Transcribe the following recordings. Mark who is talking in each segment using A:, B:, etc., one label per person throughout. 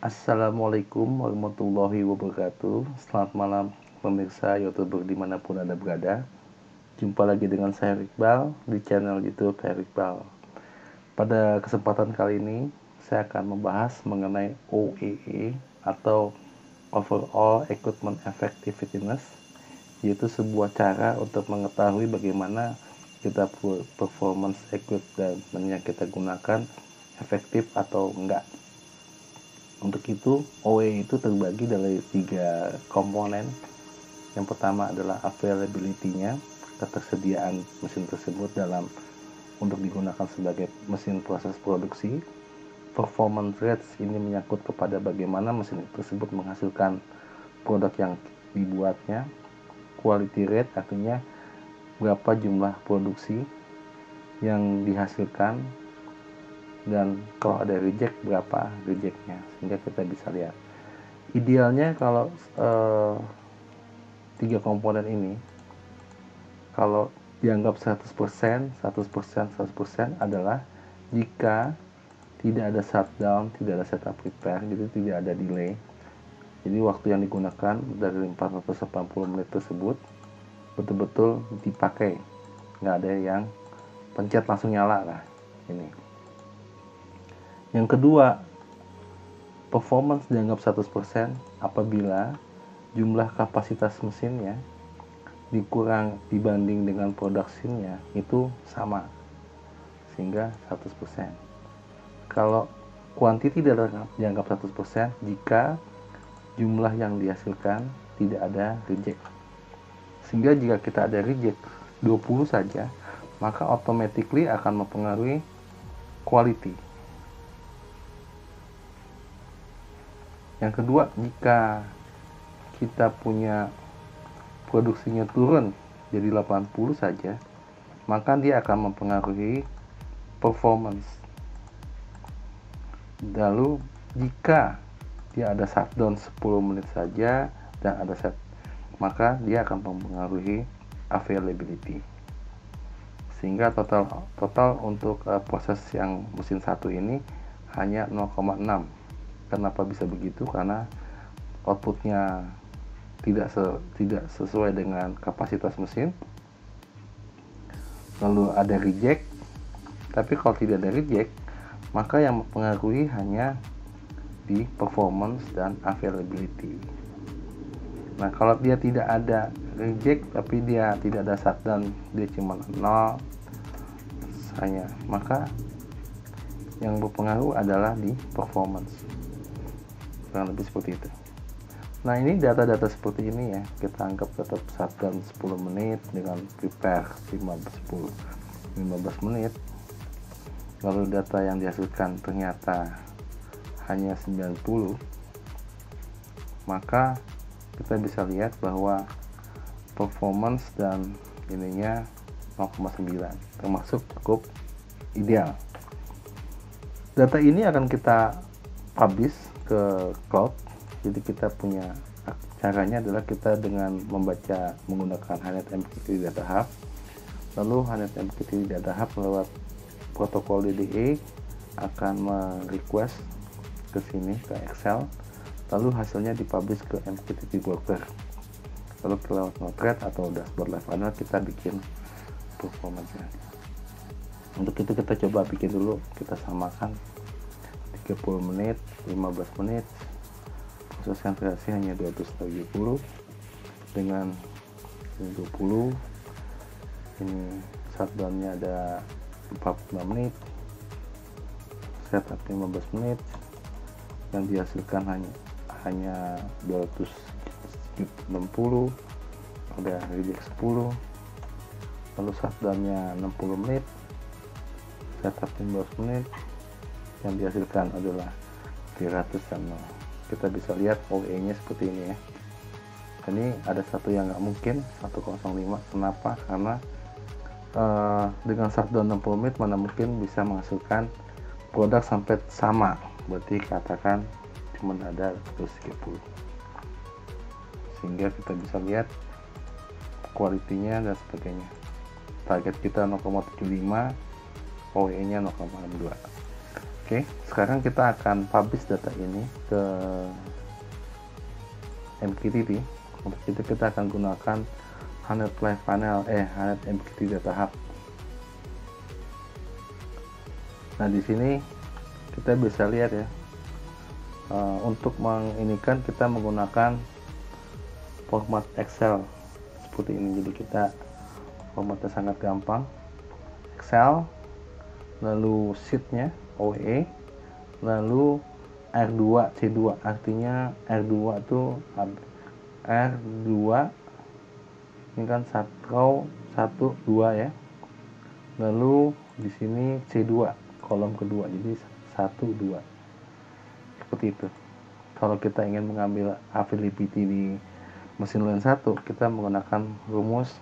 A: Assalamualaikum warahmatullahi wabarakatuh. Selamat malam pemirsa YouTuber dimanapun Anda berada. Jumpa lagi dengan saya Iqbal di channel YouTube saya Iqbal. Pada kesempatan kali ini saya akan membahas mengenai OEE atau Overall Equipment Effectiveness, yaitu sebuah cara untuk mengetahui bagaimana kita performance equipment yang kita gunakan efektif atau enggak. Untuk itu, OEE itu terbagi dari 3 komponen. Yang pertama adalah availability-nya, ketersediaan mesin tersebut untuk digunakan sebagai mesin proses produksi. Performance rates ini menyangkut kepada bagaimana mesin tersebut menghasilkan produk yang dibuatnya. Quality rate artinya berapa jumlah produksi yang dihasilkan, dan kalau ada reject berapa rejectnya, sehingga kita bisa lihat. Idealnya kalau 3 komponen ini kalau dianggap 100% adalah jika tidak ada shutdown, tidak ada setup repair, jadi tidak ada delay. Jadi waktu yang digunakan dari 480 menit tersebut betul-betul dipakai, nggak ada yang pencet langsung nyala lah ini. Yang kedua, performance dianggap 100% apabila jumlah kapasitas mesinnya dikurang dibanding dengan produksinya itu sama, sehingga 100%. Kalau quantity dianggap 100% jika jumlah yang dihasilkan tidak ada reject. Sehingga jika kita ada reject 20 saja, maka automatically akan mempengaruhi quality. Yang kedua, jika kita punya produksinya turun jadi 80 saja, maka dia akan mempengaruhi performance. Lalu jika dia ada shutdown 10 menit saja dan ada set, maka dia akan mempengaruhi availability. Sehingga total untuk proses yang mesin 1 ini hanya 0,6. Kenapa bisa begitu? Karena outputnya tidak sesuai dengan kapasitas mesin, lalu ada reject. Tapi kalau tidak ada reject, maka yang mempengaruhi hanya di performance dan availability. Nah, kalau dia tidak ada reject tapi dia tidak ada shutdown, dia cuma 0 hanya, maka yang berpengaruh adalah di performance. Kurang lebih seperti itu. Nah, ini data-data seperti ini ya, kita anggap tetap shutdown 10 menit dengan prepare 15 menit. Lalu data yang dihasilkan ternyata hanya 90, maka kita bisa lihat bahwa performance dan ininya 0,9, termasuk cukup ideal. Data ini akan kita publish ke cloud. Jadi kita punya caranya adalah kita dengan menggunakan Hainet MQTT Data Hub. Lalu Hainet MQTT Data Hub lewat protokol DDE akan merequest ke sini ke Excel, lalu hasilnya dipublish ke MQTT Broker. Lalu lewat Node-RED atau dashboard Live Runner kita bikin performance-nya. Untuk itu kita coba bikin dulu, kita samakan 30 menit, 15 menit, proses konversi hanya 270 dengan 20. Ini shutdownnya ada 45 menit, setup 15 menit, yang dihasilkan hanya 260, ada reject 10, lalu shutdownnya 60 menit, setup 15 menit, yang dihasilkan adalah 300 dan 0. Kita bisa lihat OE nya seperti ini ya. Ini ada satu yang nggak mungkin, 105. Kenapa? Karena dengan shutdown 60 menit mana mungkin bisa menghasilkan produk sampai sama. Berarti katakan cuma ada 130. Sehingga kita bisa lihat kualitinya dan sebagainya. Target kita 0,75, OE nya 0,62. Oke, sekarang kita akan publish data ini ke MQTT. Untuk itu kita akan gunakan Hanet Live Panel, Hanet MQTT Data Hub. Nah, di sini kita bisa lihat ya, untuk menginikan kita menggunakan format Excel seperti ini. Jadi kita formatnya sangat gampang, Excel, lalu sheetnya OE, lalu R2 C2, artinya R2 tuh R2 ini kan row 1 2 ya, lalu di sini C2 kolom kedua, jadi 1 2 seperti itu. Kalau kita ingin mengambil availability di mesin lain 1, kita menggunakan rumus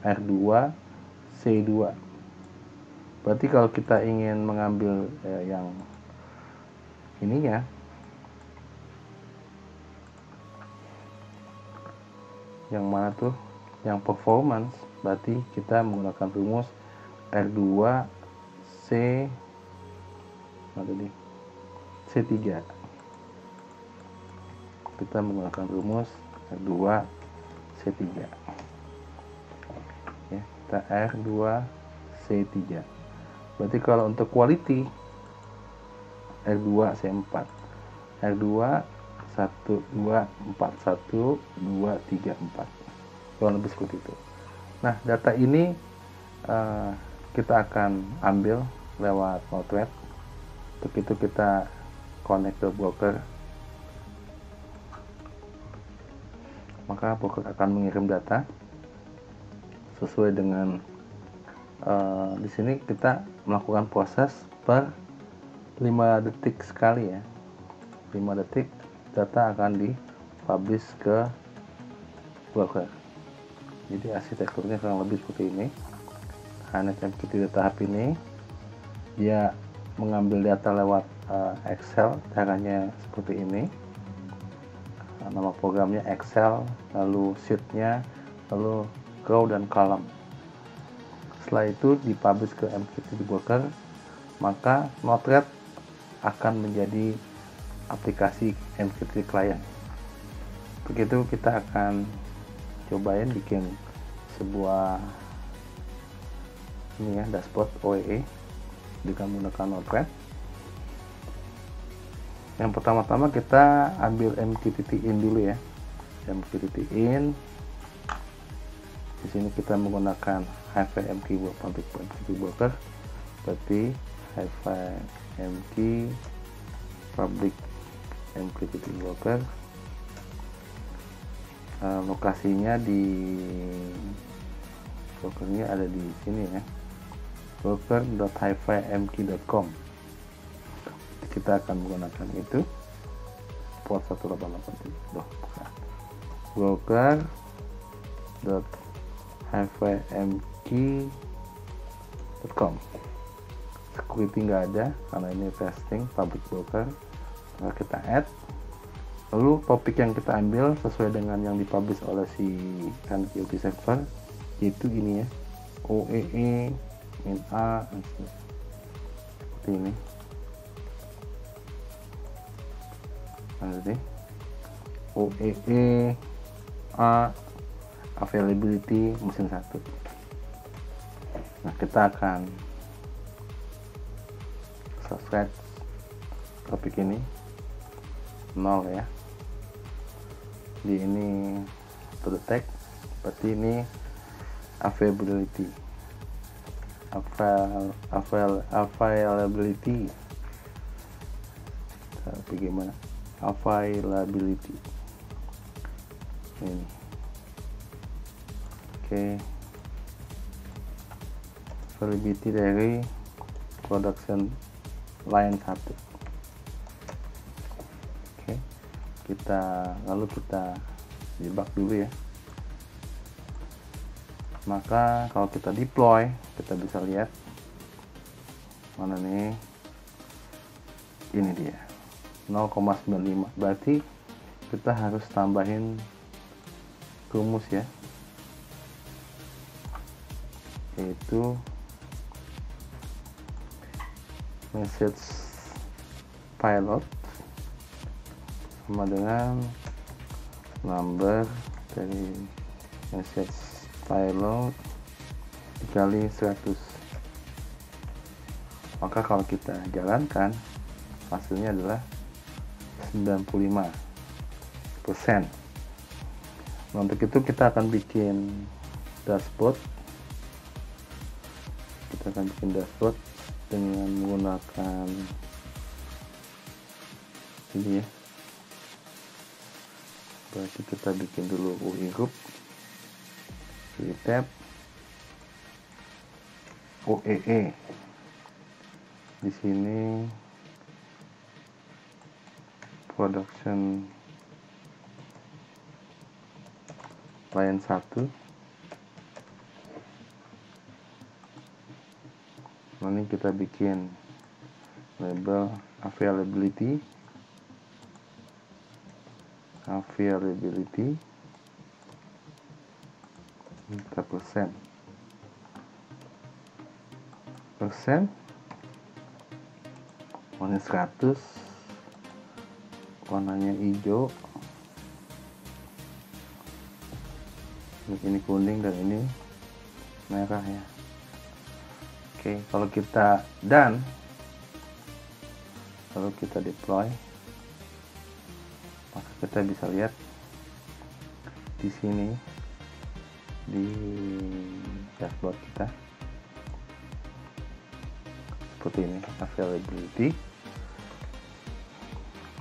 A: R2 C2. Berarti kalau kita ingin mengambil yang ininya, yang mana tuh, yang performance, berarti kita menggunakan rumus R2 C C3. Kita menggunakan rumus R2 C3 ya, kita R2 C3. Berarti kalau untuk quality R2 C4, R2 1 2 4 1 2 3 4, kurang lebih seperti itu. Nah, data ini kita akan ambil lewat Node-RED. Untuk itu kita connect ke broker, maka broker akan mengirim data sesuai dengan di sini kita melakukan proses per 5 detik sekali ya. 5 detik data akan dipublish ke broker. Jadi arsitekturnya kurang lebih seperti ini. Hanet MQTT Data Hub ini dia mengambil data lewat Excel, caranya seperti ini. Nama programnya Excel, lalu sheetnya, lalu row dan column. Setelah itu dipublish ke MQTT broker, maka Node-RED akan menjadi aplikasi MQTT client. Begitu kita akan cobain bikin sebuah ini ya, dashboard OEE dengan menggunakan Node-RED. Yang pertama-tama kita ambil MQTT in dulu ya. MQTT in. Di sini kita menggunakan -mq public MQTT broker. Berarti -mq public MQTT broker. Lokasinya di brokernya ada di sini ya, broker.mq.com. Kita akan menggunakan itu port 188. broker.mq.com. security nggak ada karena ini testing public broker, maka kita add. Lalu topik yang kita ambil sesuai dengan yang dipublish oleh si NQT server, yaitu ini ya, OEE in A seperti ini. Nanti OEE A availability mesin 1. Nah, kita akan subscribe topik ini 0 ya. Di ini to detect, berarti ini availability. Tapi gimana? Availability. Ini. Oke. Availability dari production line 1. Lalu kita debug dulu ya. Maka kalau kita deploy, kita bisa lihat mana nih, ini dia 0,95. Berarti kita harus tambahin rumus ya, yaitu message pilot sama dengan number dari message pilot dikali 100. Maka kalau kita jalankan, hasilnya adalah 95%. Nah, untuk itu kita akan bikin dashboard. Kita akan bikin dashboard dengan menggunakan ini ya. Berarti kita bikin dulu UI group, di tab OEE. Di sini production line 1. Nanti kita bikin label availability 100%. Warna 100, warnanya hijau, ini kuning dan ini merah ya. Oke, kalau kita done, lalu kita deploy, maka kita bisa lihat di sini di dashboard kita seperti ini, availability.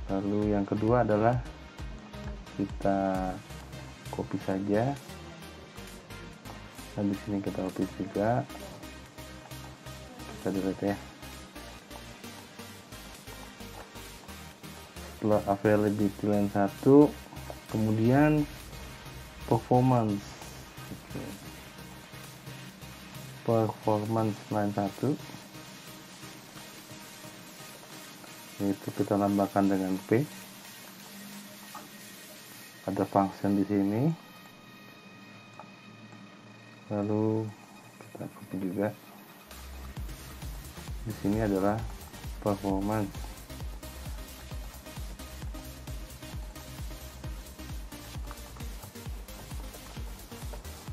A: Lalu yang kedua adalah kita copy saja, dan di sini kita copy juga, kita delete ya. Setelah availability line 1, kemudian performance. Performance line 1, yaitu kita tambahkan dengan P. Ada function di sini, lalu kita copy juga. Di sini adalah performance.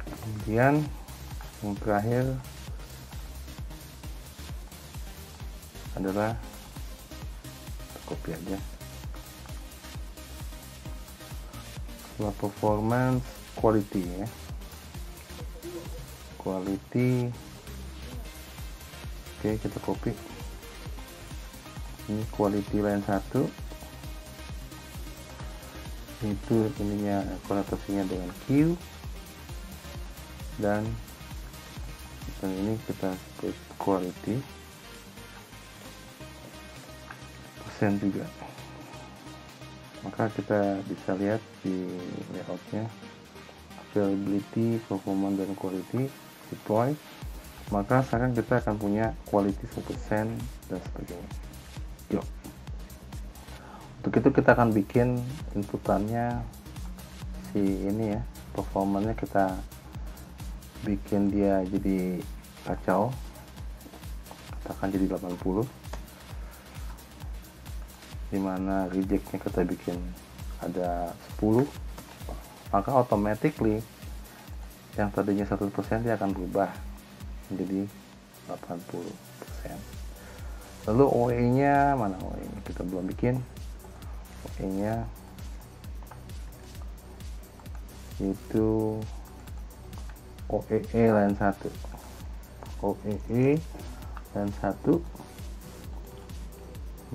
A: Kemudian yang terakhir adalah copy aja. Setelah performance, quality ya. Quality. Oke, kita copy. Ini quality line 1. Itu ininya konotasinya dengan Q. Dan ini kita sebut quality persen juga. Maka kita bisa lihat di layoutnya availability, performance, dan quality, deploy. Maka sekarang kita akan punya quality 100% dan sebagainya. Yuk, untuk itu kita akan bikin inputannya si ini ya, performanya kita bikin dia jadi kacau, katakan jadi 80, dimana rejectnya kita bikin ada 10, maka automatically yang tadinya 100% dia akan berubah menjadi 80%. Lalu OE nya mana? OE nya kita belum bikin. OE nya itu OEE line 1. OEE line 1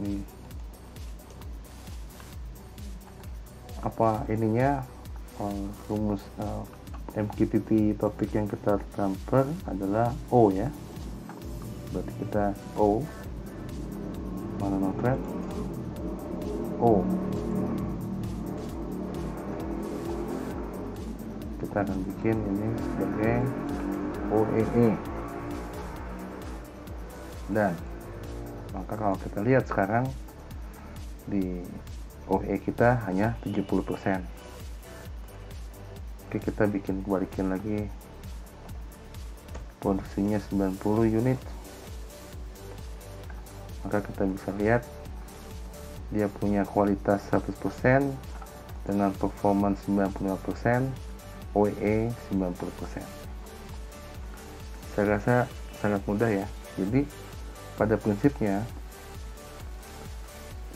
A: ini apa ininya, rumus MQTT topik yang kita transfer adalah O ya. Berarti kita O, mana notepad, O. Kita akan bikin ini sebagai OEE. Dan maka kalau kita lihat sekarang di OE kita hanya 70%. Oke, kita balikin lagi, produksinya 90 unit. Maka kita bisa lihat dia punya kualitas 100% dengan performance 95%, OEE 90%. Saya rasa sangat mudah ya. Jadi pada prinsipnya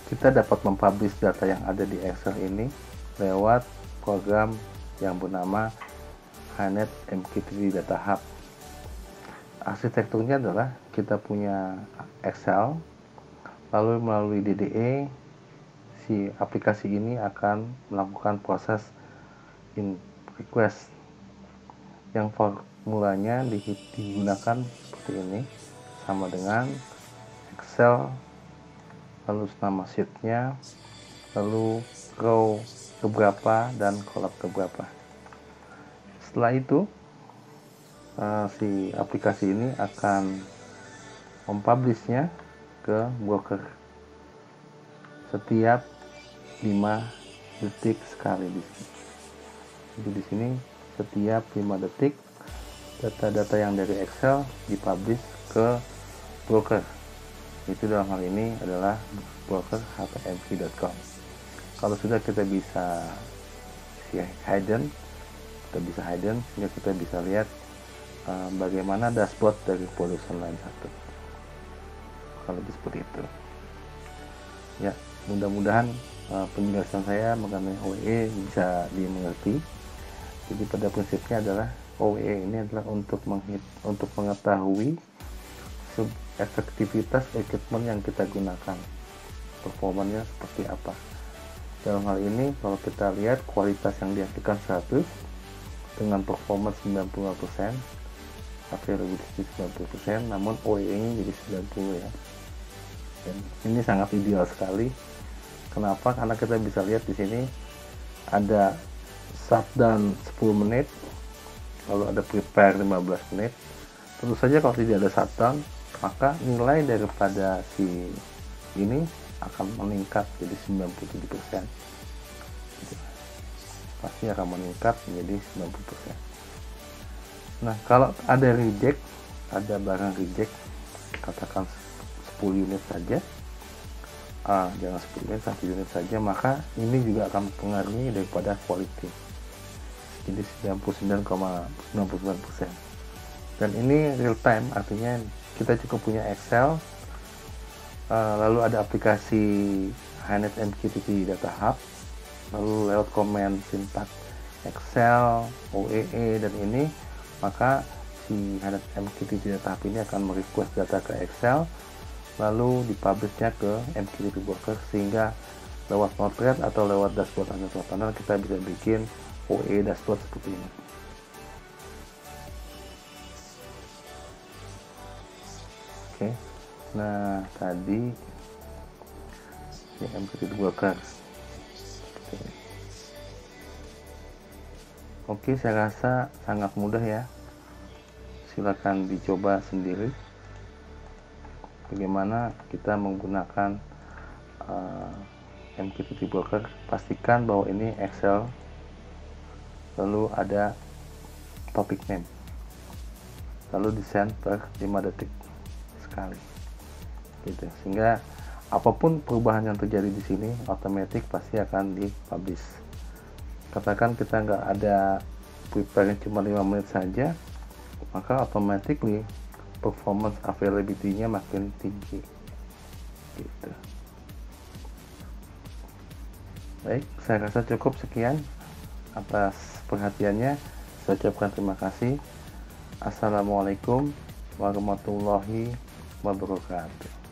A: kita dapat mempublish data yang ada di Excel ini lewat program yang bernama HNet MQTT Data Hub. Arsitekturnya adalah kita punya Excel, lalu melalui DDE si aplikasi ini akan melakukan proses in request yang formulanya digunakan seperti ini, sama dengan Excel, lalu nama sheetnya, lalu row keberapa dan kolom keberapa. Setelah itu si aplikasi ini akan mempublishnya ke broker setiap 5 detik sekali di sini. Jadi di sini setiap 5 detik data-data yang dari Excel dipublish ke broker. Itu dalam hal ini adalah broker hpmq.com. Kalau sudah kita bisa hidden, sehingga kita bisa lihat bagaimana dashboard dari production line 1. Kalau seperti itu ya, mudah-mudahan penjelasan saya mengenai OEE bisa dimengerti. Jadi pada prinsipnya adalah OEE ini adalah untuk mengetahui efektivitas equipment yang kita gunakan, performanya seperti apa. Dalam hal ini kalau kita lihat kualitas yang dihasilkan 100 dengan performance 95%, availability 90%, namun OEE nya jadi 90 ya. Dan ini sangat ideal sekali. Kenapa? Karena kita bisa lihat di sini ada shutdown 10 menit, lalu ada prepare 15 menit. Tentu saja kalau tidak ada shutdown, maka nilai daripada si ini akan meningkat jadi 97%. Pasti akan meningkat menjadi 90%. Nah, kalau ada reject, ada barang reject, katakan 10 unit saja, jangan 10 unit, 1 unit saja, maka ini juga akan mempengaruhi daripada quality, jadi 99,99%. Dan ini real time, artinya kita cukup punya Excel, lalu ada aplikasi HNet MQTT Data Hub, lalu lewat command syntax Excel, OEE, dan ini, maka si HNet MQTT Data Hub ini akan merequest data ke Excel, lalu dipublishnya ke MQTT Broker, sehingga lewat Node-RED atau lewat dashboard panel kita bisa bikin OEE dashboard seperti ini. Oke, nah tadi ya MQTT Broker seperti ini. Oke, saya rasa sangat mudah ya, silakan dicoba sendiri bagaimana kita menggunakan MQTT Broker. Pastikan bahwa ini Excel, lalu ada topic name, lalu di send per 5 detik sekali gitu, sehingga apapun perubahan yang terjadi di sini otomatis pasti akan dipublish. Katakan kita nggak ada prepare cuma 5 menit saja, maka automatically performance availability-nya makin tinggi gitu. Baik, saya rasa cukup sekian atas perhatiannya. Saya ucapkan terima kasih. Assalamualaikum warahmatullahi wabarakatuh.